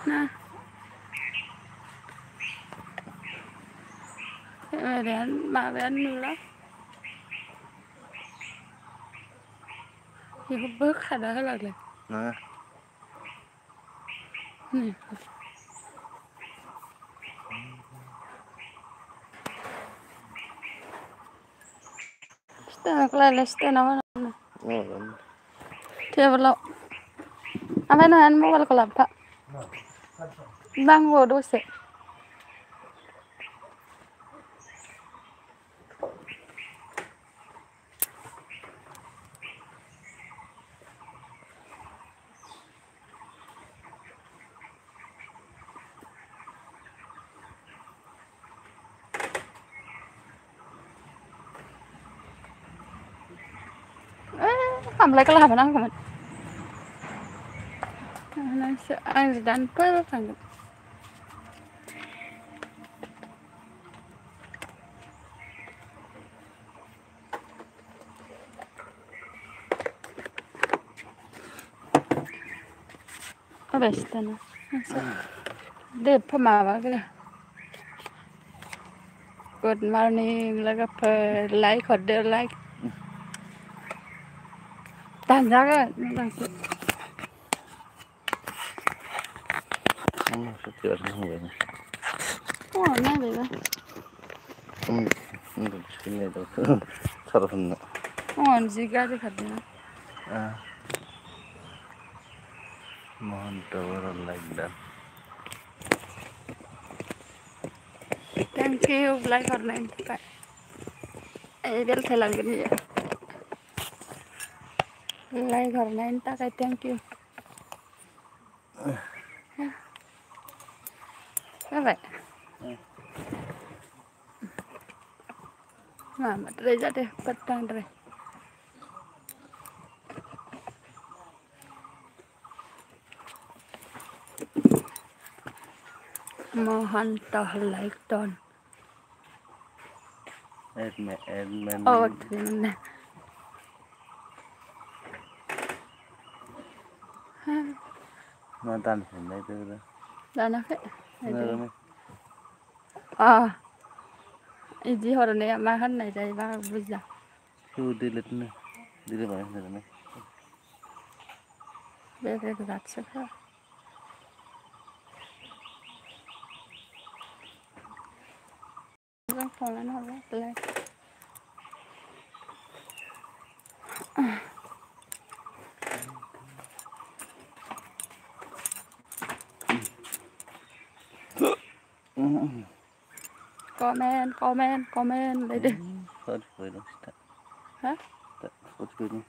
Nah, kemudian makan dulu. Ibu bước ada lagi. Nah. Nih. Stay kelele stay nama. Dia belum. Apa itu yang mau kalau kelapa? Bang bodoh sih. Làm lại cái làm năng của mình. Nó sẽ anh đánh bớt thằng. Bästa nu. Alltså, det är på mig. Good morning, laga per like or their like. Tan ra cái đang sự. Không sẽ không vậy. Này vậy đó. Cái này đâu. Sao phân nữa. Gì cái gì khát nữa. Mohon tower like that. Thank you, like or nine. Biar saya lagi ni. Like or nine, tak thank you. Các bạn. Mama, try ra đây, bắt tang đây. Mohon toh like don. Admin. Oh, terima. Mantan sini tu. Dah nak? Nggak. Ini orang ni makan ni jadi makan buza. Tu delete ni. Delete mana ni? Biar berat sekali. Orang polan orang pelai. Komen lấy đi. Phật phơi đâu sitä. Hả? Phật phơi đi.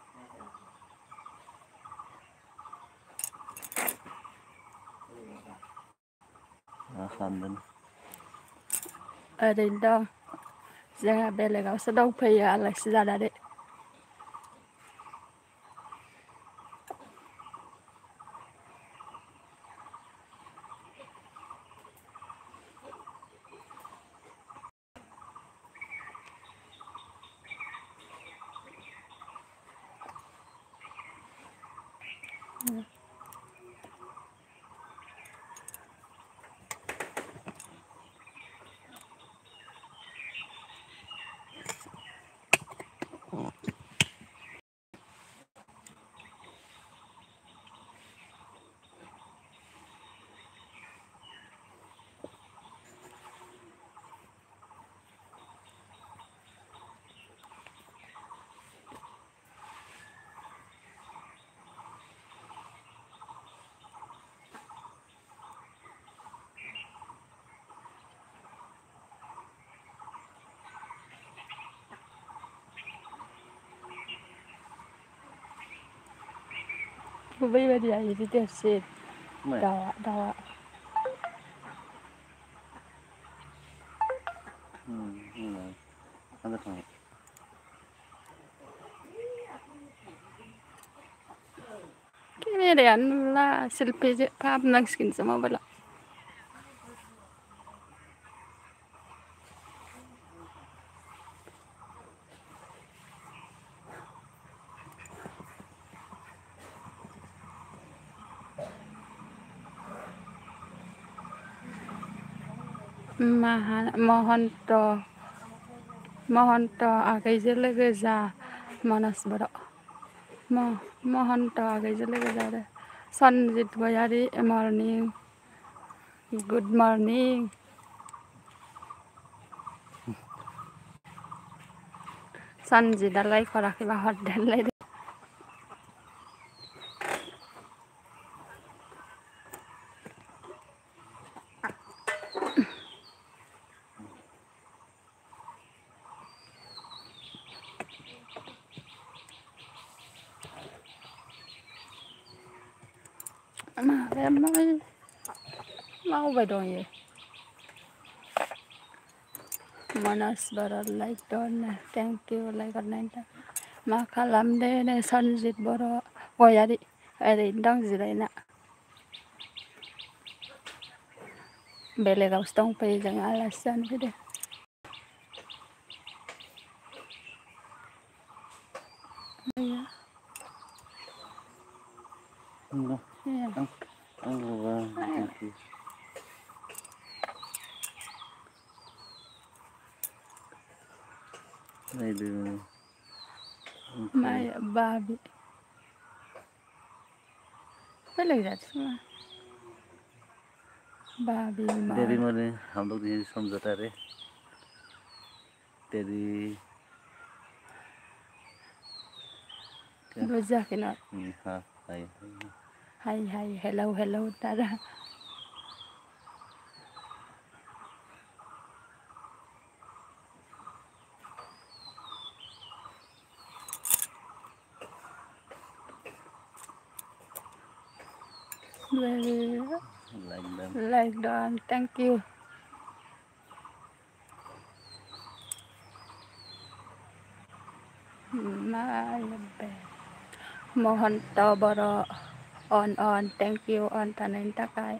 Khăn lên. Ở đây đâu. Jangan bela kau sedang payah Alex dah ada. Bây giờ thì tiếp xếp. Đào ạ. Ada tak? Kini dia lah selfie je, paham nang skin sama bala. महन्त महन्त आगैजों लोगो जा मानास बर' महन्त आगैजों लोगो जादों सनजित गयारि morning good morning सनजितआ like हराखैबा हरदेरलाय माबाया मावबाय दं इयो मानास बर' like दरनो thank you like हरनायनि थाखाय मा खालामदो नो सनजित बर' गयारि ओरैनो दं जिरायना बेलेगावसो दंफैयो जों आलासि जानो फैदों माय बाबि बेलेग जाथिसो बाबि डेरी में हम लोग यही समझौता रहे डेरी बुझाखै ना हाँ हाय हाय हेलौ हेलौ तारा like done thank you महन्त बर' on thank you on थानायनि थाखाय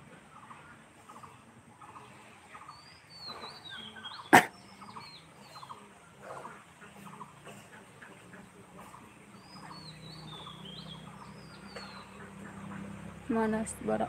मानास बर'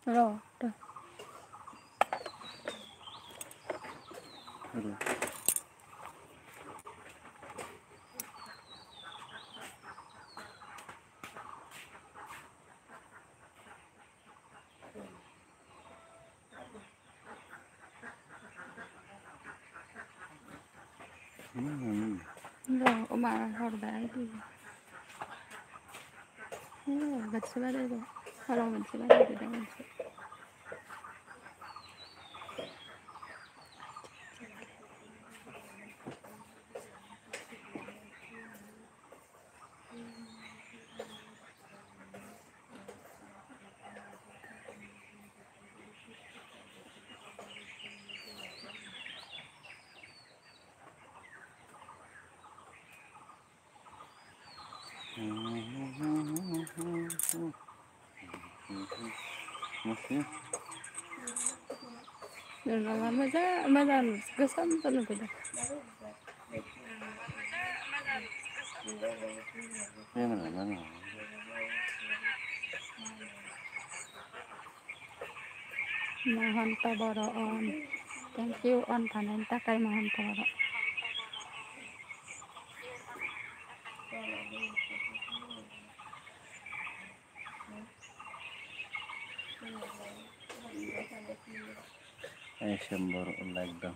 र' अमा हरबाय मोनसे बारायबाय हराव मोनसे बारायदो दा मोनसे नोंनामा मोजां गोसोम जानो फैदों महन्त बर' on thank you on थानायनि थाखाय महन्त बर' December like the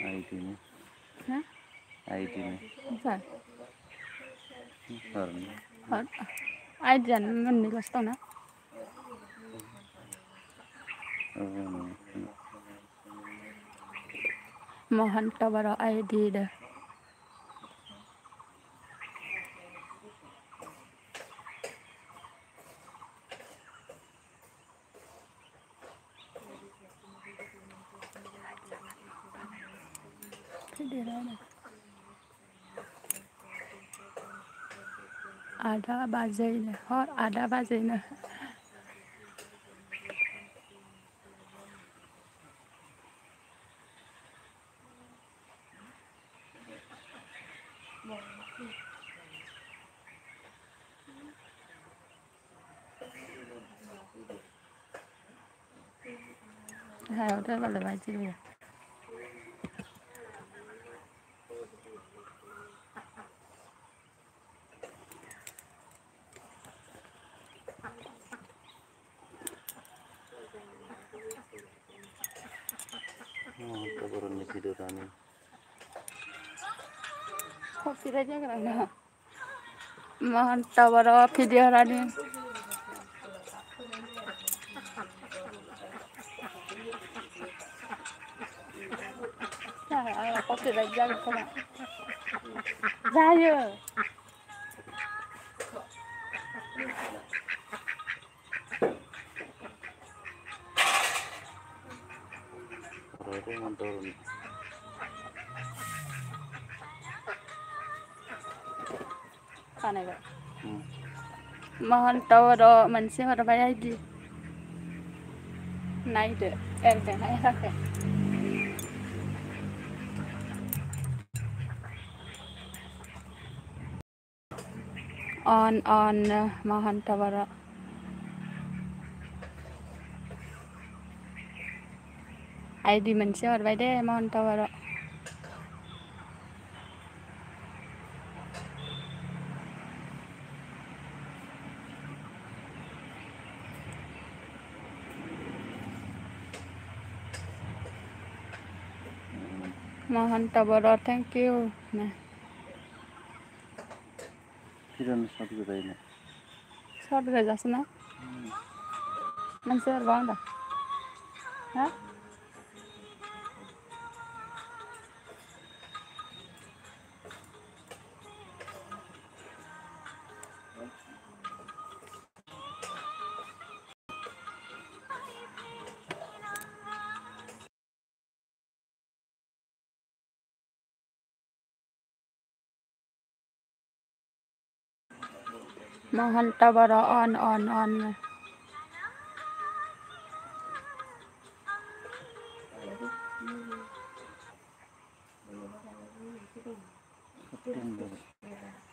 ID में हाँ ID में सर और ID जान मोननै लसो दंना महन्त बर' ID दो video này. Ada 3 giây này, hot ada 3 giây nữa. Hai order vào là 3 giây rồi. Kabarnya video tani. Kopi aja kan? Mantap bro video ini. Nah, kopi aja kan? Saya. Itu mantul. Mana kak? Mohon tahu do masih ada bayar di. Naik deh, deh naik rakyat. On mohon tahu. ID masih ada bayar deh, mohon tahu. Mohon tahu, thank you. Nah. Kiran satu kita ini. Short gaya sana. Masih ada bang dah. Hah? Mohon tahu on.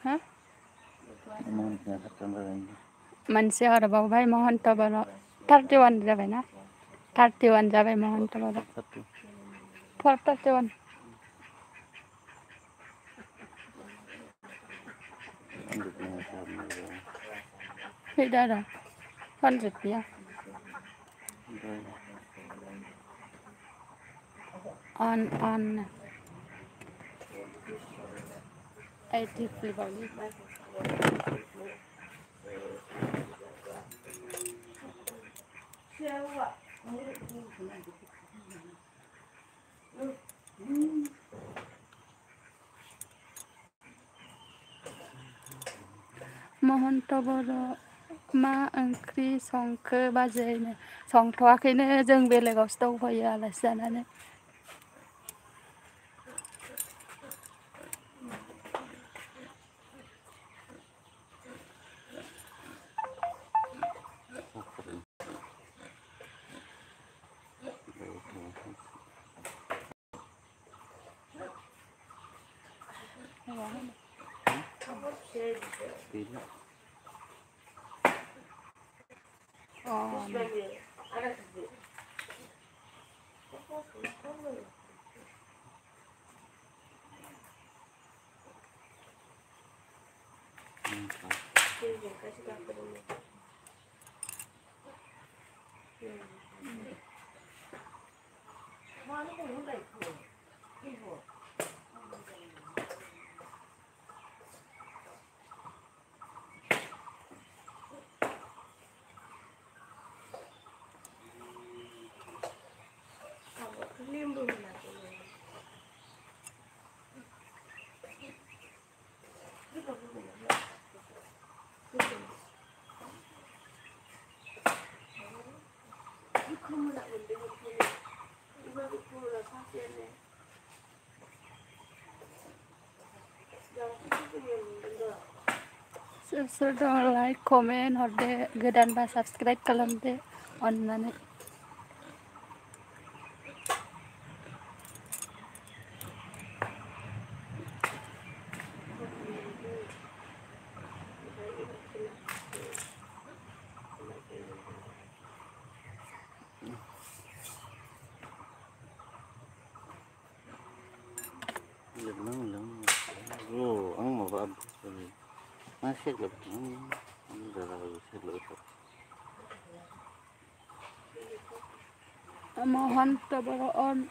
Hah? Masih ada bang भाई mohon tahu. 31 जाबाय ना? 31 जाबाय mohon tahu. 31. Tidak ada. 100 ya. On. 80 flip only. Mohon tahu मा ओंख्रि संखो बाजैनो संथ'वाखैनो जों बेलेगावसो दंफैयो आलासि जानानै सोर दं लाइक कमेन्ट हरदो गोदानबा साबसक्राइब खालामदो अननानै ang mabab. Masih lep. mohon tabara on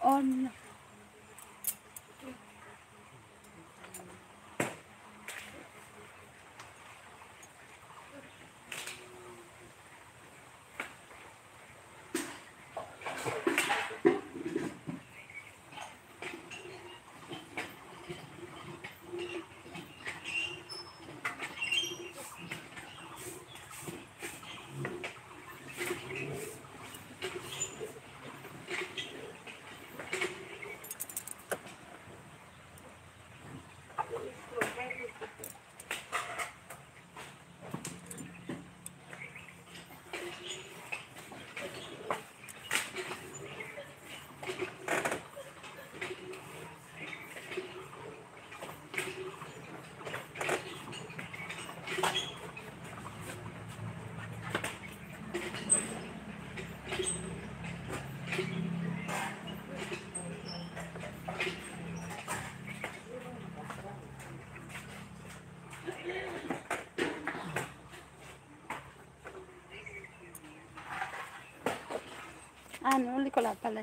anu likola pala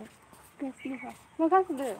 kasih mau kasih deh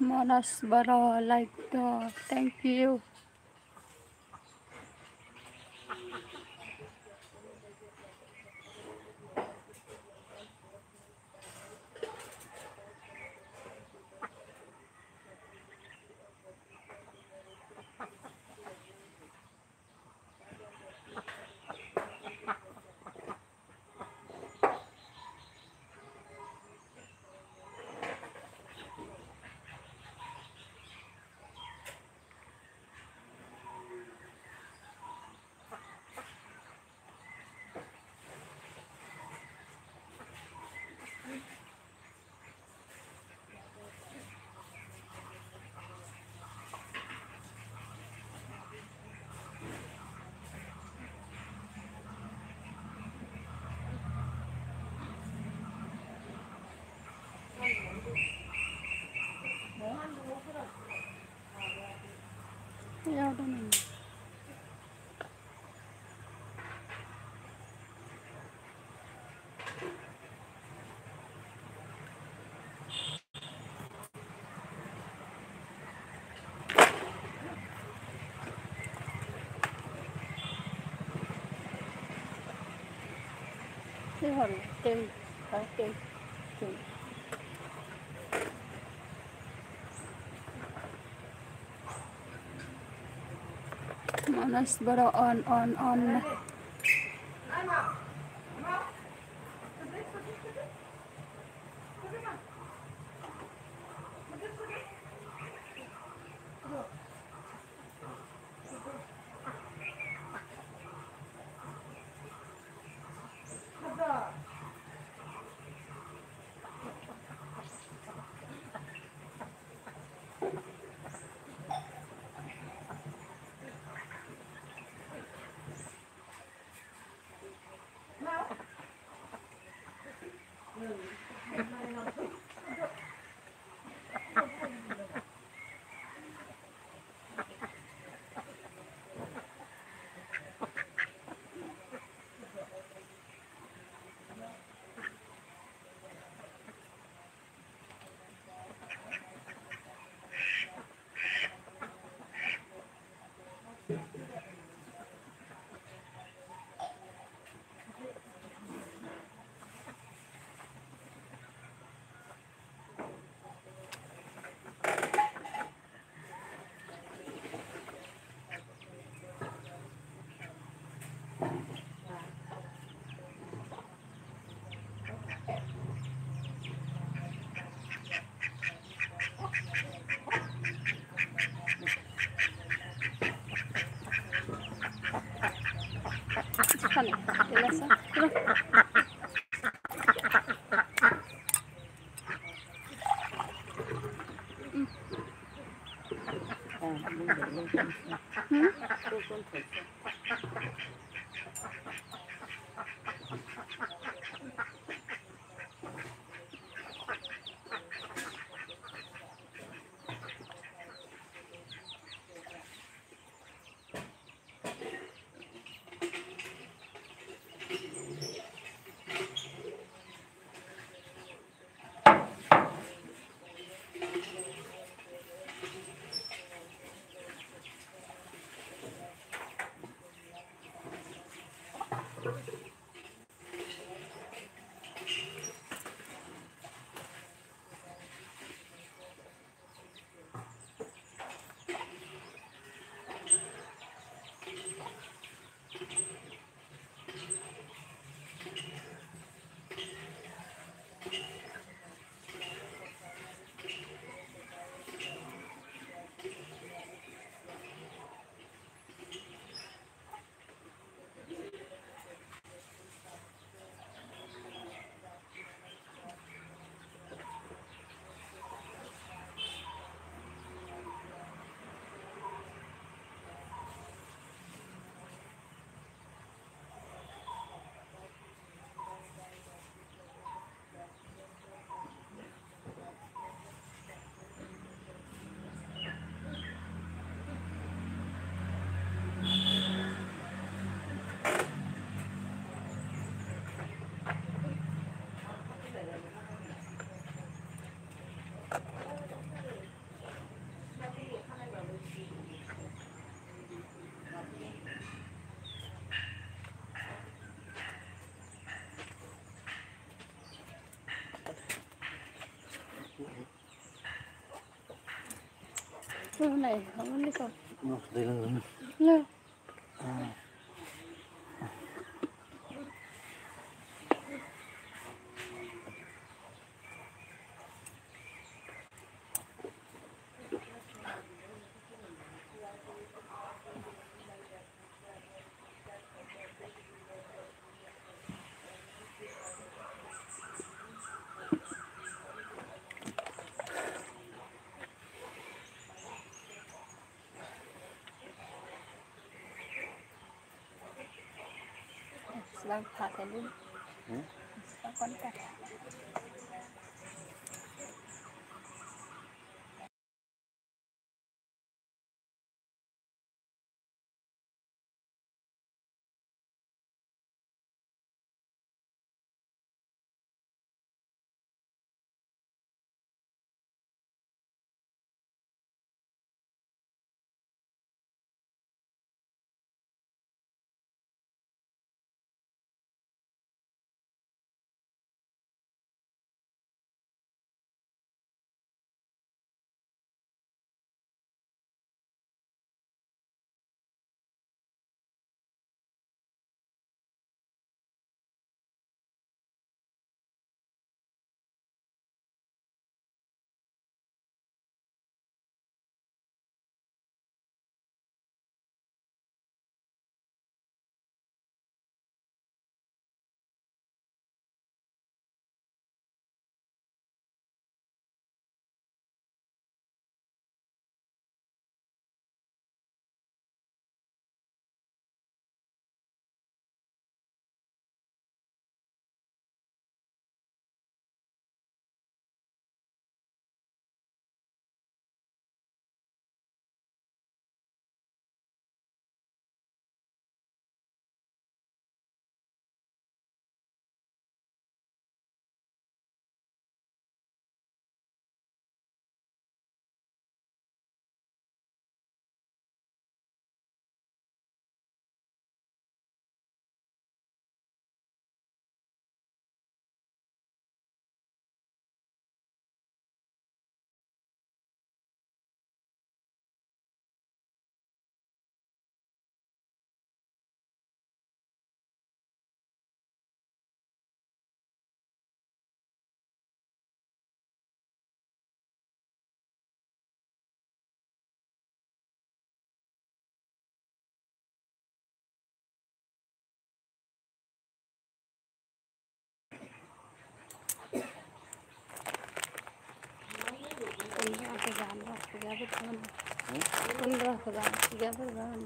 Monas bara like thank you ya udah nih tem Monas bara on Cái này không biết không. Đây là Nè. Sedang pakai dulu. Sedang kontak. 15 ke 30 berapa?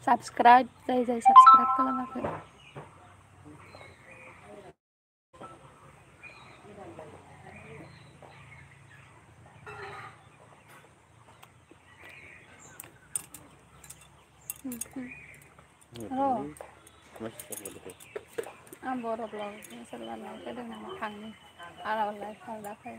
Subscribe, dây subscribe kalau nggak kayak. Halo. Boro vlog, selalu cái đường nào mà thằng đi, là lại không đã phải.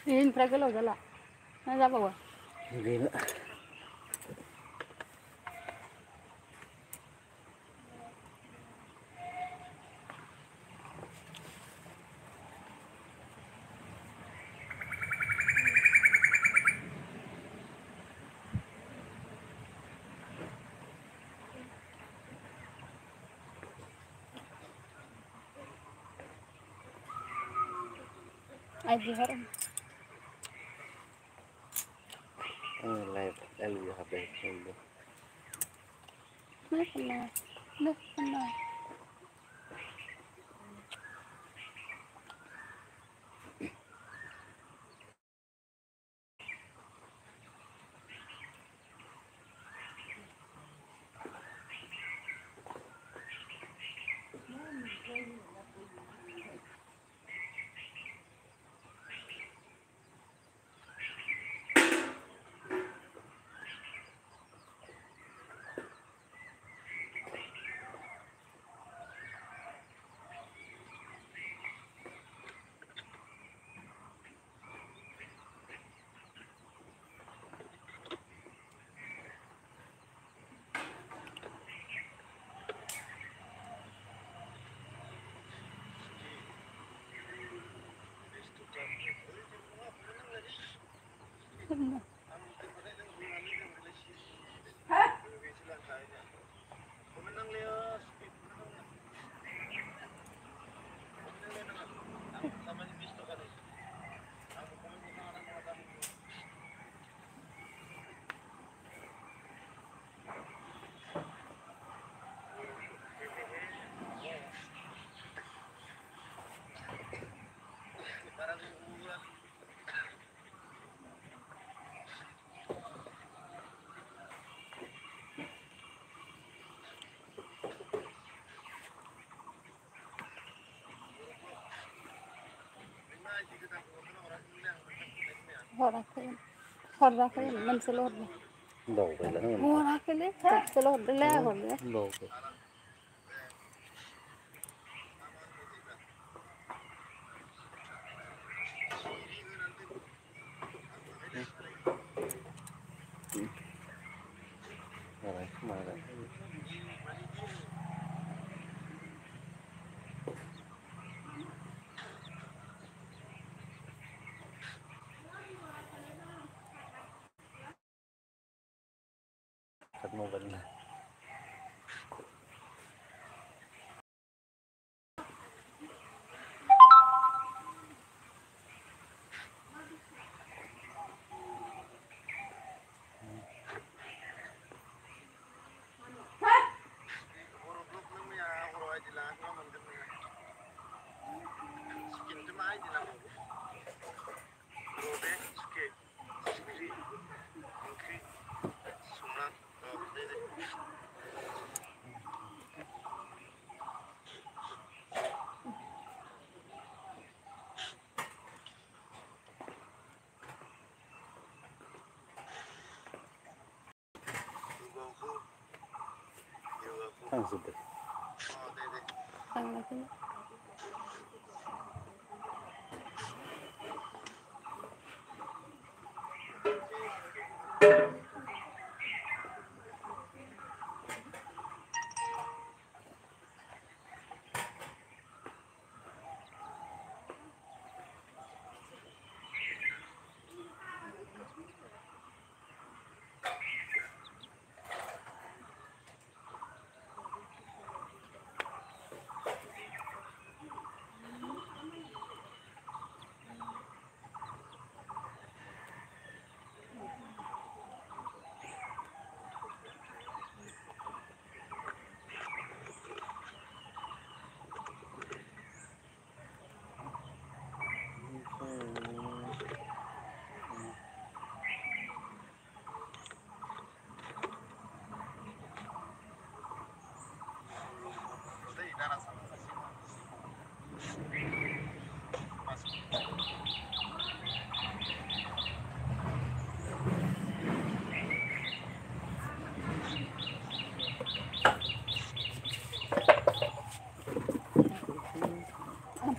Ini berapa lo gala? Nanti apa gua? Gila. Aji harum. Live LU HP. Nah, kenal. Horra cái mình sẽ lột này. Đổ về là Horra cái đấy, sẽ lột để leo hồn đấy. đổ về. Rồi, mà đây. Thật mô vấn này. Langsung deh. lagi.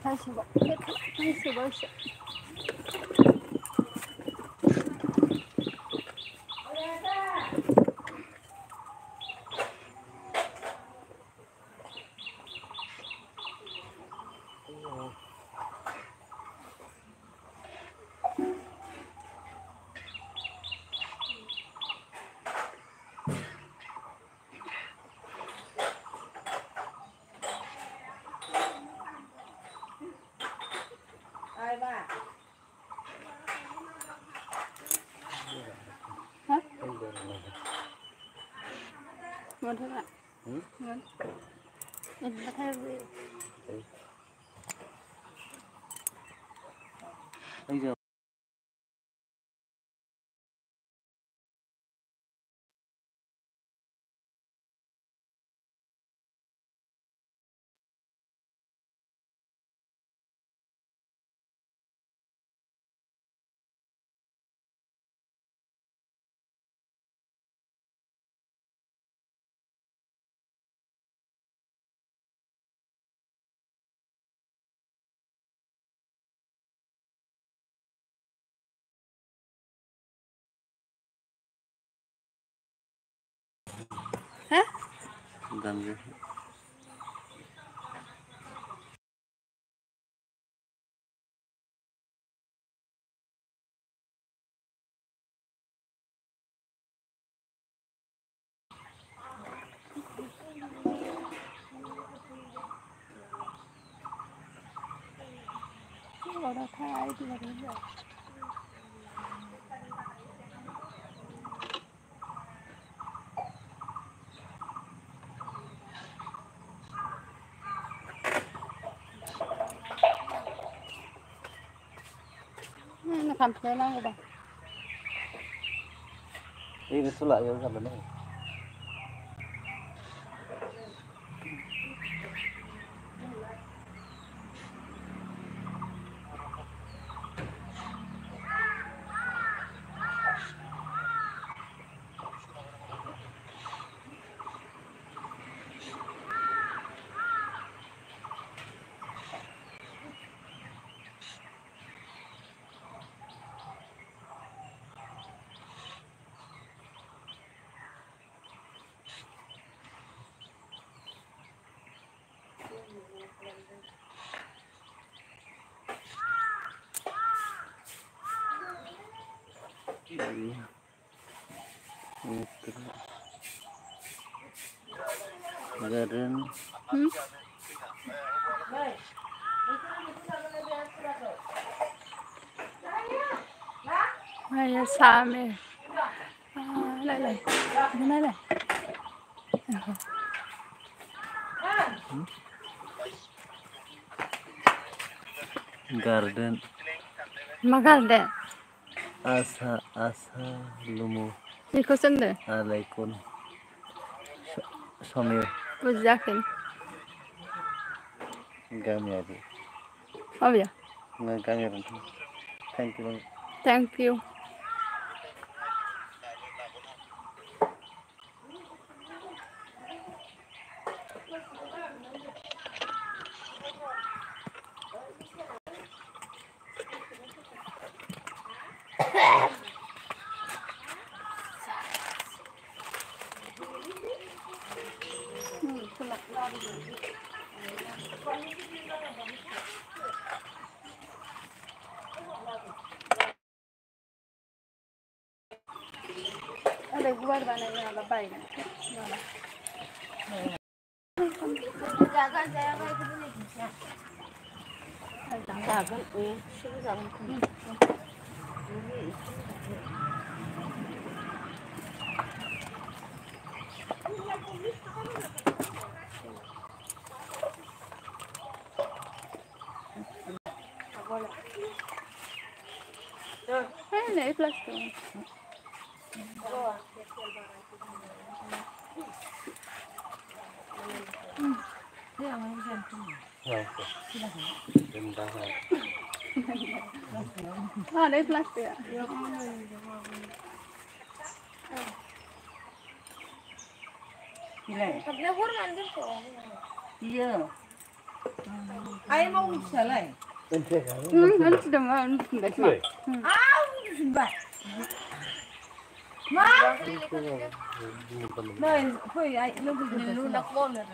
다시 봐. 다시 벌써. Hả? Ngon thế ạ? Ngon. Nhìn nó theo gì? Bây giờ Hả? gần rồi. Vào đó thay thì là đúng rồi. Nó cầm cái nó rồi bà. Đi cái số lại cho gặp nó. Garden. Hay là xa mẹ. Lại lại. Này này. Garden. Magalde. Asa lumu. Iko sende. Alaikon. Samir बुजियाखै गामियारि अबेया गामियारि thank you thank you ada gubar banyak yang lebay jaga jaga itu nih jaga sih jaga ini plastik ini plastik ya Kabnya kurang kan kok. Iya. Ayo mau salai. Kan sudah mau enggak sih. Sudah. Ma. Nah, foi ai lu nak bola.